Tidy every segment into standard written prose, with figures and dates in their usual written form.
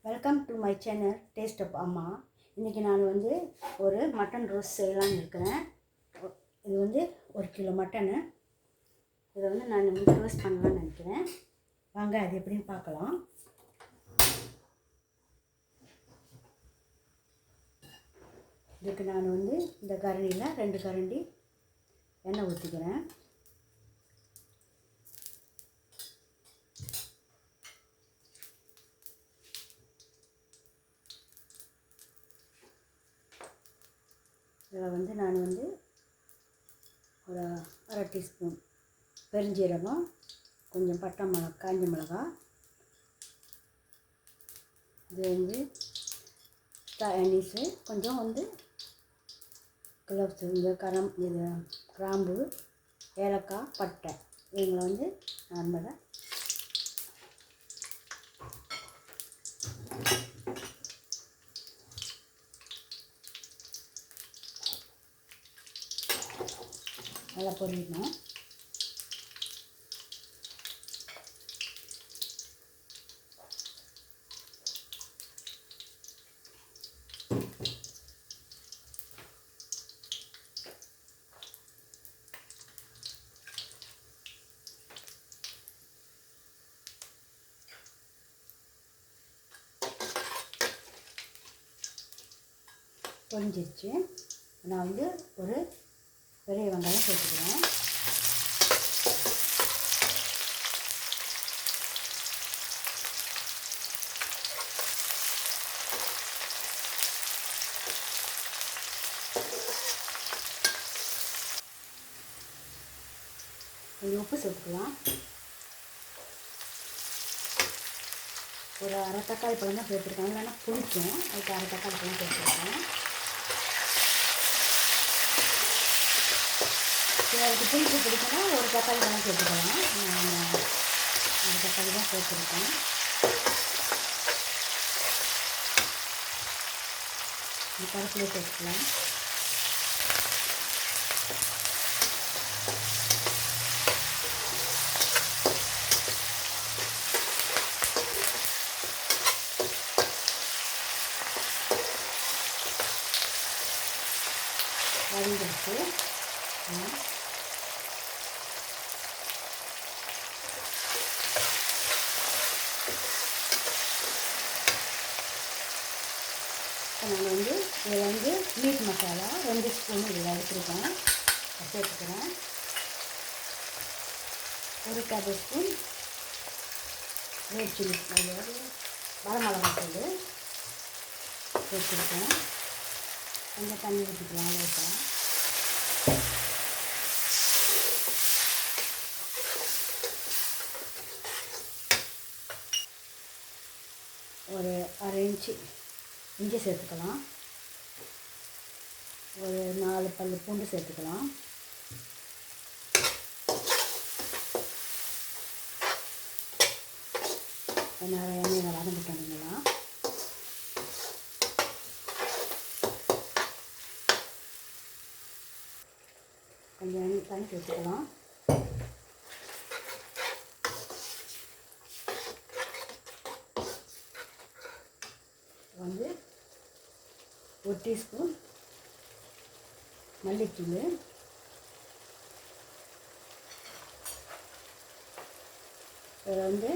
Welcome to my channel taste of Amma. இன்றைக்கி நான் ஒரு மட்டன் ரோஸ்ட் செய்யலான்னு இருக்கிறேன். இது 1 கிலோ மட்டனு. இதை நான் ரோஸ்ட் பண்ணலான்னு நினைக்கிறேன். வாங்க அது எப்படின்னு பார்க்கலாம். இதுக்கு நான் இந்த கரண்டியில் 2 கரண்டி எண்ணெய் ஊற்றிக்கிறேன். இதில் நான் ஒரு 1/2 டீஸ்பூன் பெருஞ்சீரகம், கொஞ்சம் பட்டை காஞ்ச மிளகா, இது அனீஸு, கொஞ்சம் கிளப்ஸு, இது கிராம்பு, ஏலக்காய், பட்டை, இவங்களை நார்மலாக நல்லா பொரியணும். பொரிஞ்சிருச்சு. நான் ஒரு பெரிய வெங்காயம் சேர்த்துக்கிறேன். கொஞ்சம் உப்பு சேர்த்துக்கலாம். ஒரு 1/2 தக்காளி பழம் தான் சேர்த்துருக்கேன், இல்லைன்னா புளிக்கும். அதுக்கு 1/2 தக்காளி பழம் சேர்த்துருக்கேன். அதுக்கு புளிப்பு பிடிக்குன்னா 1 தக்காளி பழம் சேர்த்துக்கலாம். நான் 1 தக்காளி தான் சேர்த்துருக்கேன். இந்த கருப்பிலே சேர்த்துக்கலாம். வதங்கிடுச்சு. நான் இதில் மீட் மசாலா 2 ஸ்பூன் இதில் எடுத்துருக்கேன், சேர்த்துக்கிறேன். 1 டேபிள் ஸ்பூன் ரெட் சில்லி வரமிளகாத்தூள் சேர்த்துருக்கேன். கொஞ்சம் தண்ணி ஊற்றிக்கலாம் லேட்டாக. ஒரு 1/2 இன்ச்சு இஞ்சி சேர்த்துக்கலாம். ஒரு 4 பல் பூண்டு சேர்த்துக்கலாம். நிறைய எண்ணெயில் வதங்கிட்டோம்னா கொஞ்சம் தண்ணி சேர்த்துக்கலாம். ஒரு டீஸ்பூன் மல்லித்தூள், இதில் ஒரு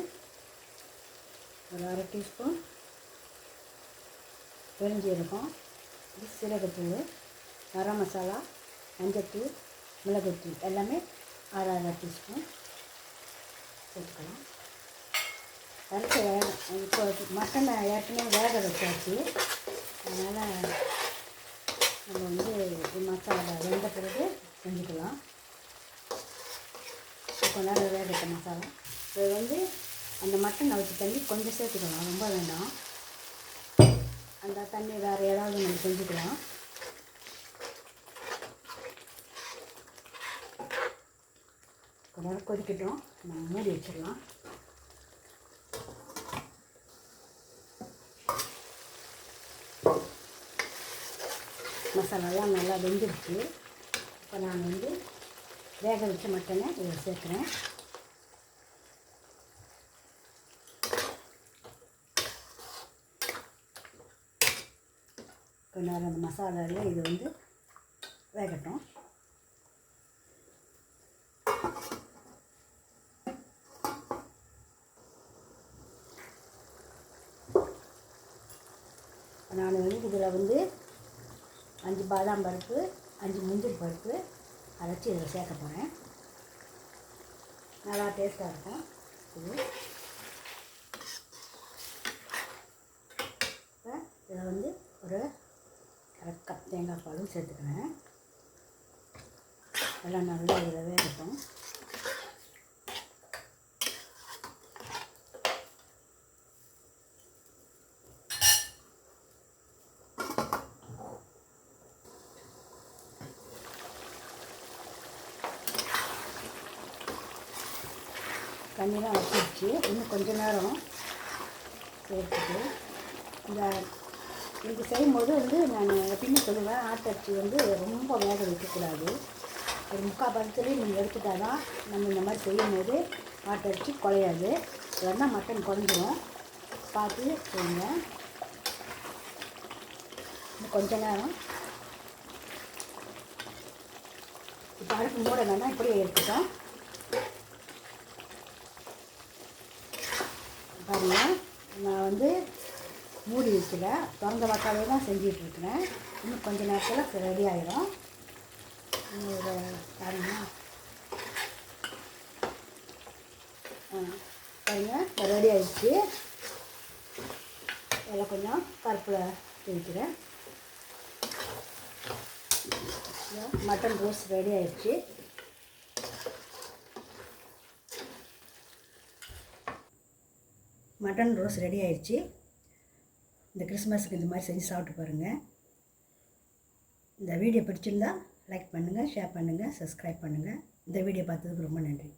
1/2 டீஸ்பூன் பெருஞ்சீரகம், சீரகத்தூள், கரம் மசாலா, மஞ்சத்தூள், மிளகுத்தூள் எல்லாமே 1/2 டீஸ்பூன் சேர்த்துக்கலாம். அரைச்சி இப்போ மட்டனை ஏற்கனவே வேக வச்சாச்சு. அதனால் நம்ம மசாலா வெந்த பிறகு செஞ்சுக்கலாம். கொஞ்ச நேரம் வேகட்ட மசாலா. இது அந்த மட்டன் அவிச்ச தண்ணி கொஞ்சம் சேர்த்துக்கலாம், ரொம்ப வேண்டாம். அந்த தண்ணி வேறு ஏதாவது நம்ம செஞ்சுக்கலாம். கொஞ்ச நேரம் கொதிக்கட்டும், நம்ம மூடி வச்சிடலாம். மசாலாலாம் நல்லா வெந்துடுச்சு. இப்போ நான் வேக வச்ச மட்டனை இதில் சேர்க்குறேன். கொஞ்ச நேரம் அந்த மசாலாவில் இது வந்து வேகட்டும். நான் வந்து இதில் வந்து 5 பாதாம் பருப்பு 5 முந்திரி பருப்பு அரைச்சி இதில் சேர்க்க போகிறேன். நல்லா டேஸ்ட்டாக இருக்கும் இது. இப்போ இதில் வந்து ஒரு 1/2 கப் தேங்காய் பாலும் சேர்த்துக்கிறேன். எல்லாம் நல்லா இதில் வேகட்டும். தண்ணிலாம் வச்சிருச்சு. இன்னும் கொஞ்ச நேரம் சேர்த்துட்டு இது செய்யும்போது வந்து நான் எப்படின்னு சொல்லுவேன், ஆட்டரிசி வந்து ரொம்ப வேக வைக்கக்கூடாது. ஒரு 3/4 பதத்துலேயே நீங்கள் எடுத்துட்டா தான் நம்ம இந்த மாதிரி செய்யும்போது ஆட்டரிசி குழையாது. இல்லைன்னா மட்டன் குறைஞ்சிரும். பார்த்து செய்யுங்க. இன்னும் கொஞ்ச நேரம் இப்போ அடுப்பு மூட வேணாம், இப்படியே எடுத்துட்டோம். பாருங்கள், நான் வந்து மூடி வைக்கல, திறந்த வாக்காவே தான் செஞ்சிட்ருக்கிறேன். இன்னும் கொஞ்சம் நேரத்தில் ரெடி ஆகிடும். பாருங்கள் பாருங்கள் ரெடி ஆகிடுச்சு. இதில் கொஞ்சம் கருப்பில் வைக்கிறேன். மட்டன் ரோஸ்ட் ரெடி ஆகிடுச்சு. மட்டன் ரோஸ்ட் ரெடி ஆயிடுச்சு. இந்த கிறிஸ்மஸுக்கு இந்த மாதிரி செஞ்சு சாப்பிட்டு பாருங்கள். இந்த வீடியோ பிடிச்சிருந்தா லைக் பண்ணுங்கள், ஷேர் பண்ணுங்கள், சப்ஸ்கிரைப் பண்ணுங்கள். இந்த வீடியோ பார்த்ததுக்கு ரொம்ப நன்றி.